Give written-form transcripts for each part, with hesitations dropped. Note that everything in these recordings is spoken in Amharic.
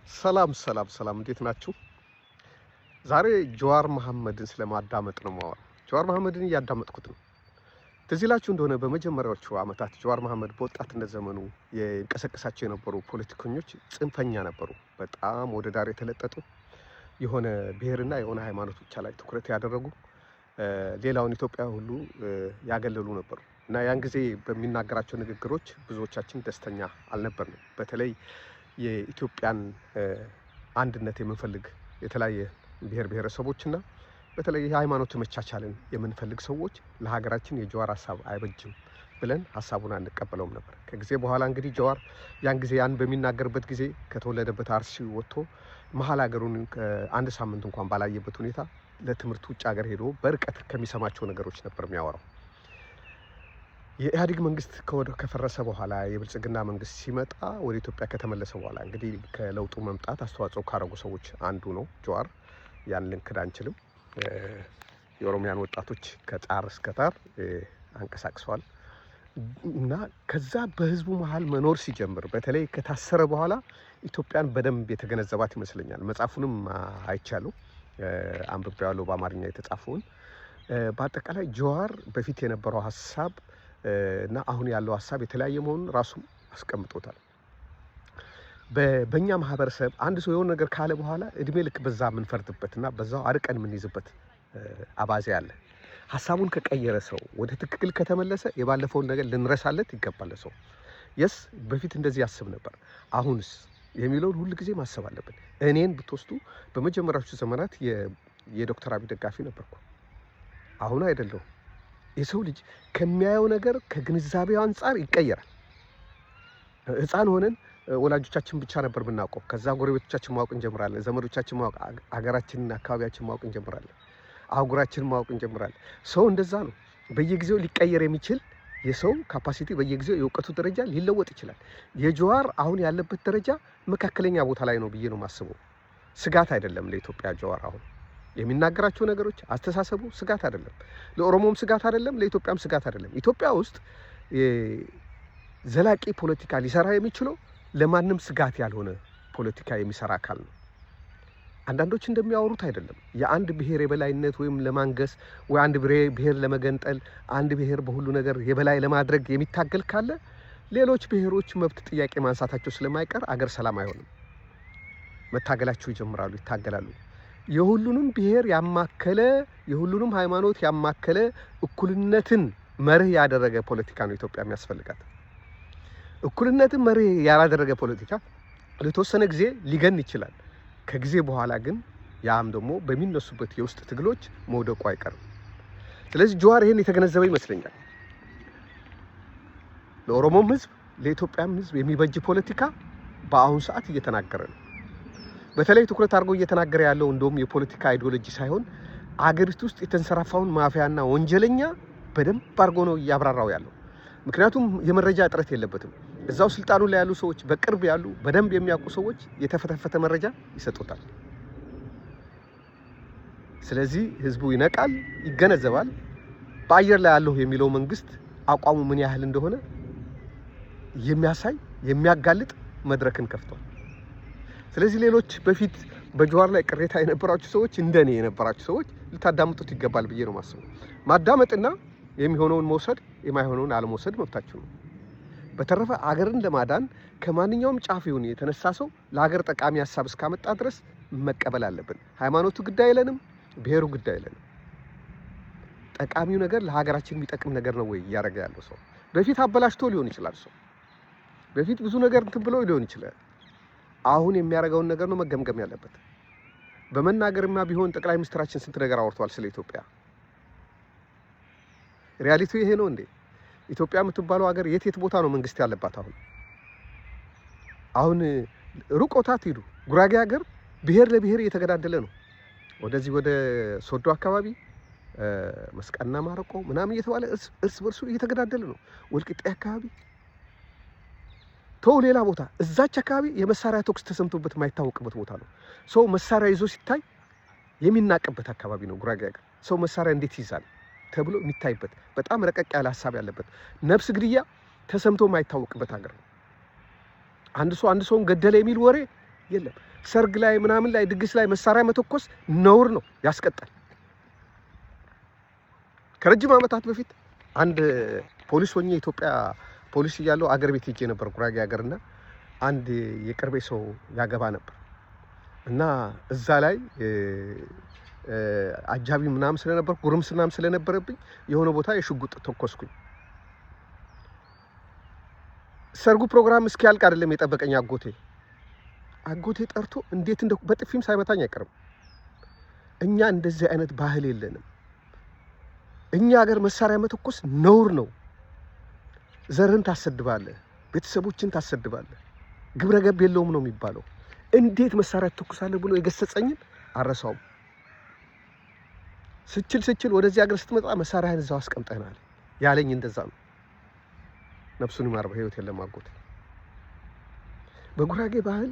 ሰላም እንዴት ናችሁ? ዛሬ ጀዋር መሐመድን ስለማዳመጥ ነው የማወራው። ጀዋር መሐመድን እያዳመጥኩት ነው። ትዝ ይላችሁ እንደሆነ በመጀመሪያዎቹ ዓመታት ጀዋር መሐመድ በወጣትነት ዘመኑ የንቀሳቀሳቸው የነበሩ ፖለቲከኞች ጽንፈኛ ነበሩ። በጣም ወደ ዳር የተለጠጡ የሆነ ብሔርና የሆነ ሃይማኖት ብቻ ላይ ትኩረት ያደረጉ ሌላውን ኢትዮጵያ ሁሉ ያገለሉ ነበሩ እና ያን ጊዜ በሚናገራቸው ንግግሮች ብዙዎቻችን ደስተኛ አልነበርንም። በተለይ የኢትዮጵያን አንድነት የምንፈልግ የተለያየ ብሔር ብሔረሰቦችና በተለይ የሃይማኖት መቻቻልን የምንፈልግ ሰዎች ለሀገራችን የጀዋር ሀሳብ አይበጅም ብለን ሀሳቡን አንቀበለውም ነበር። ከጊዜ በኋላ እንግዲህ ጀዋር ያን በሚናገርበት ጊዜ ከተወለደበት አርሲ ወጥቶ መሀል ሀገሩን አንድ ሳምንት እንኳን ባላየበት ሁኔታ ለትምህርት ውጭ ሀገር ሄዶ በርቀት ከሚሰማቸው ነገሮች ነበር የሚያወራው። የኢህአዴግ መንግስት ከፈረሰ በኋላ የብልጽግና መንግስት ሲመጣ ወደ ኢትዮጵያ ከተመለሰ በኋላ እንግዲህ ከለውጡ መምጣት አስተዋጽኦ ካደረጉ ሰዎች አንዱ ነው ጀዋር። ያን ልንክድ አንችልም። የኦሮሚያን ወጣቶች ከጣር እስከ ታር አንቀሳቅሰዋል እና ከዛ በህዝቡ መሀል መኖር ሲጀምር በተለይ ከታሰረ በኋላ ኢትዮጵያን በደንብ የተገነዘባት ይመስለኛል። መጽሐፉንም አይቻለሁ፣ አንብቤዋለሁ በአማርኛ የተጻፈውን። በአጠቃላይ ጀዋር በፊት የነበረው ሀሳብ እና አሁን ያለው ሀሳብ የተለያየ መሆኑን ራሱ አስቀምጦታል። በእኛ ማህበረሰብ አንድ ሰው የሆነ ነገር ካለ በኋላ እድሜ ልክ በዛ የምንፈርድበትና በዛው አርቀን የምንይዝበት አባዜ አለ። ሀሳቡን ከቀየረ ሰው ወደ ትክክል ከተመለሰ የባለፈውን ነገር ልንረሳለት ይገባል። ሰው የስ በፊት እንደዚህ ያስብ ነበር፣ አሁንስ የሚለውን ሁሉ ጊዜ ማሰብ አለብን። እኔን ብትወስዱ በመጀመሪያዎቹ ዘመናት የዶክተር አብይ ደጋፊ ነበርኩ። አሁን አይደለሁም። የሰው ልጅ ከሚያየው ነገር ከግንዛቤው አንጻር ይቀየራል። ህፃን ሆነን ወላጆቻችን ብቻ ነበር ብናውቀው፣ ከዛ ጎረቤቶቻችን ማወቅ እንጀምራለን፣ ዘመዶቻችን ማወቅ፣ ሀገራችንን አካባቢያችን ማወቅ እንጀምራለን፣ አህጉራችንን ማወቅ እንጀምራለን። ሰው እንደዛ ነው። በየጊዜው ሊቀየር የሚችል የሰው ካፓሲቲ በየጊዜው የእውቀቱ ደረጃ ሊለወጥ ይችላል። የጀዋር አሁን ያለበት ደረጃ መካከለኛ ቦታ ላይ ነው ብዬ ነው የማስበው። ስጋት አይደለም ለኢትዮጵያ ጀዋር አሁን የሚናገራቸው ነገሮች፣ አስተሳሰቡ ስጋት አይደለም። ለኦሮሞም ስጋት አይደለም፣ ለኢትዮጵያም ስጋት አይደለም። ኢትዮጵያ ውስጥ ዘላቂ ፖለቲካ ሊሰራ የሚችለው ለማንም ስጋት ያልሆነ ፖለቲካ የሚሰራ አካል ነው። አንዳንዶች እንደሚያወሩት አይደለም። የአንድ ብሔር የበላይነት ወይም ለማንገስ ወይ አንድ ብሔር ለመገንጠል፣ አንድ ብሔር በሁሉ ነገር የበላይ ለማድረግ የሚታገል ካለ ሌሎች ብሔሮች መብት ጥያቄ ማንሳታቸው ስለማይቀር አገር ሰላም አይሆንም። መታገላቸው ይጀምራሉ፣ ይታገላሉ። የሁሉንም ብሔር ያማከለ የሁሉንም ሃይማኖት ያማከለ እኩልነትን መርህ ያደረገ ፖለቲካ ነው ኢትዮጵያ የሚያስፈልጋት። እኩልነትን መርህ ያላደረገ ፖለቲካ ለተወሰነ ጊዜ ሊገን ይችላል። ከጊዜ በኋላ ግን ያም ደግሞ በሚነሱበት የውስጥ ትግሎች መውደቁ አይቀርም። ስለዚህ ጀዋር ይሄን የተገነዘበ ይመስለኛል። ለኦሮሞም ህዝብ ለኢትዮጵያም ህዝብ የሚበጅ ፖለቲካ በአሁኑ ሰዓት እየተናገረ ነው። በተለይ ትኩረት አድርጎ እየተናገረ ያለው እንደውም የፖለቲካ አይዲዮሎጂ ሳይሆን አገሪቱ ውስጥ የተንሰራፋውን ማፊያና ወንጀለኛ በደንብ አድርጎ ነው እያብራራው ያለው። ምክንያቱም የመረጃ እጥረት የለበትም። እዛው ስልጣኑ ላይ ያሉ ሰዎች፣ በቅርብ ያሉ በደንብ የሚያውቁ ሰዎች የተፈተፈተ መረጃ ይሰጡታል። ስለዚህ ህዝቡ ይነቃል፣ ይገነዘባል። በአየር ላይ ያለው የሚለው መንግስት አቋሙ ምን ያህል እንደሆነ የሚያሳይ የሚያጋልጥ መድረክን ከፍቷል። ስለዚህ ሌሎች በፊት በጀዋር ላይ ቅሬታ የነበራችሁ ሰዎች፣ እንደኔ የነበራችሁ ሰዎች ልታዳምጡት ይገባል ብዬ ነው ማስበው። ማዳመጥና የሚሆነውን መውሰድ የማይሆነውን አለመውሰድ መብታችሁ ነው። በተረፈ አገርን ለማዳን ከማንኛውም ጫፍ ይሁን የተነሳ ሰው ለሀገር ጠቃሚ ሀሳብ እስካመጣ ድረስ መቀበል አለብን። ሃይማኖቱ ጉዳይ የለንም፣ ብሔሩ ጉዳይ የለንም። ጠቃሚው ነገር ለሀገራችን የሚጠቅም ነገር ነው ወይ እያደረገ ያለው ሰው? በፊት አበላሽቶ ሊሆን ይችላል ሰው በፊት ብዙ ነገር እንትን ብሎ ሊሆን ይችላል። አሁን የሚያደርገውን ነገር ነው መገምገም ያለበት። በመናገርማ ቢሆን ጠቅላይ ሚኒስትራችን ስንት ነገር አወርተዋል ስለ ኢትዮጵያ። ሪያሊቲው ይሄ ነው እንዴ? ኢትዮጵያ የምትባለው ሀገር የት ቦታ ነው መንግስት ያለባት? አሁን ሩቅ ቦታ ትሄዱ፣ ጉራጌ ሀገር ብሔር ለብሔር እየተገዳደለ ነው። ወደዚህ ወደ ሶዶ አካባቢ መስቀልና ማረቆ ምናምን እየተባለ እርስ በርሱ እየተገዳደለ ነው። ወልቂጤ አካባቢ ተው፣ ሌላ ቦታ እዛች አካባቢ የመሳሪያ ተኩስ ተሰምቶበት የማይታወቅበት ቦታ ነው። ሰው መሳሪያ ይዞ ሲታይ የሚናቅበት አካባቢ ነው ጉራጌ ሀገር። ሰው መሳሪያ እንዴት ይዛል ተብሎ የሚታይበት በጣም ረቀቅ ያለ ሀሳብ ያለበት፣ ነፍስ ግድያ ተሰምቶ የማይታወቅበት ሀገር ነው። አንድ ሰውን ገደለ የሚል ወሬ የለም። ሰርግ ላይ ምናምን ላይ ድግስ ላይ መሳሪያ መተኮስ ነውር ነው፣ ያስቀጣል። ከረጅም ዓመታት በፊት አንድ ፖሊስ ሆኜ ኢትዮጵያ ፖሊስ እያለሁ አገር ቤት ሄጄ ነበር፣ ጉራጌ ሀገርና አንድ የቅርቤ ሰው ያገባ ነበር እና እዛ ላይ አጃቢ ምናምን ስለነበር ጉርምስናም ስለነበረብኝ የሆነ ቦታ የሽጉጥ ተኮስኩኝ። ሰርጉ ፕሮግራም እስኪያልቅ አይደለም የጠበቀኝ አጎቴ ጠርቶ እንዴት እንደ በጥፊም ሳይመታኝ አይቀርም። እኛ እንደዚህ አይነት ባህል የለንም። እኛ ሀገር መሳሪያ መተኮስ ነውር ነው። ዘርህን ታሰድባለህ፣ ቤተሰቦችን ታሰድባለህ፣ ግብረ ገብ የለውም ነው የሚባለው። እንዴት መሳሪያ ትተኩሳለህ ብሎ የገሰጸኝን አረሳውም። ስችል ወደዚህ ሀገር ስትመጣ መሳሪያህን እዛው አስቀምጠናል ያለኝ እንደዛ ነው። ነፍሱን ይማር፣ በህይወት የለም አጎቴ። በጉራጌ ባህል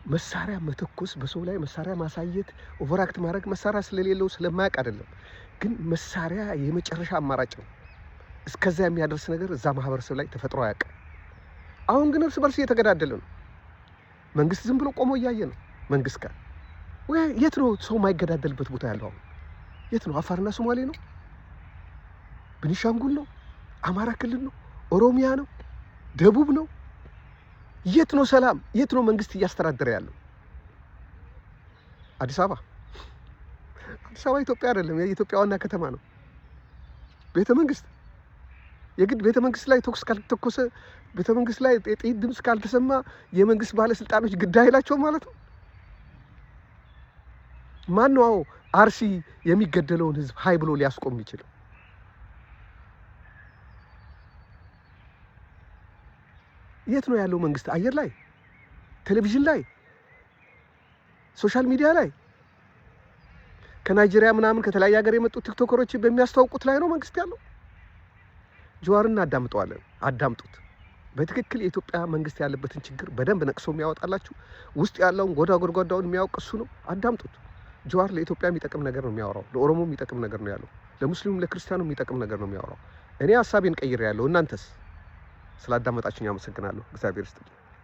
መሳሪያ መተኮስ፣ በሰው ላይ መሳሪያ ማሳየት፣ ኦቨራክት ማድረግ መሳሪያ ስለሌለው ስለማያውቅ አይደለም፣ ግን መሳሪያ የመጨረሻ አማራጭ ነው። እስከዛ የሚያደርስ ነገር እዛ ማህበረሰብ ላይ ተፈጥሮ አያውቅም። አሁን ግን እርስ በርስ እየተገዳደለ ነው። መንግስት ዝም ብሎ ቆሞ እያየ ነው። መንግስት ጋር ወይ የት ነው ሰው የማይገዳደልበት ቦታ ያለው? አሁን የት ነው? አፋርና ሶማሌ ነው? ቤኒሻንጉል ነው? አማራ ክልል ነው? ኦሮሚያ ነው? ደቡብ ነው? የት ነው ሰላም? የት ነው መንግስት እያስተዳደረ ያለው? አዲስ አበባ ኢትዮጵያ አይደለም፣ የኢትዮጵያ ዋና ከተማ ነው። ቤተ መንግስት የግድ ቤተ መንግስት ላይ ተኩስ ካልተተኮሰ፣ ቤተ መንግስት ላይ የጥይት ድምፅ ካልተሰማ የመንግስት ባለስልጣኖች ግድ አይላቸው ማለት ነው። ማን ነው አርሲ የሚገደለውን ህዝብ ሀይ ብሎ ሊያስቆም ይችላል? የት ነው ያለው መንግስት? አየር ላይ፣ ቴሌቪዥን ላይ፣ ሶሻል ሚዲያ ላይ፣ ከናይጄሪያ ምናምን ከተለያየ ሀገር የመጡ ቲክቶከሮች በሚያስተዋውቁት ላይ ነው መንግስት ያለው። ጀዋርን አዳምጡት። በትክክል የኢትዮጵያ መንግስት ያለበትን ችግር በደንብ ነቅሶ የሚያወጣላችሁ፣ ውስጥ ያለውን ጎዳጎዳውን የሚያውቅ እሱ ነው። አዳምጡት። ጀዋር ለኢትዮጵያ የሚጠቅም ነገር ነው የሚያወራው። ለኦሮሞ የሚጠቅም ነገር ነው ያለው። ለሙስሊሙም ለክርስቲያኑ የሚጠቅም ነገር ነው የሚያወራው። እኔ ሀሳቤን ቀይሬያለሁ። እናንተስ? ስላዳመጣችሁኝ አመሰግናለሁ። እግዚአብሔር ይስጥልኝ።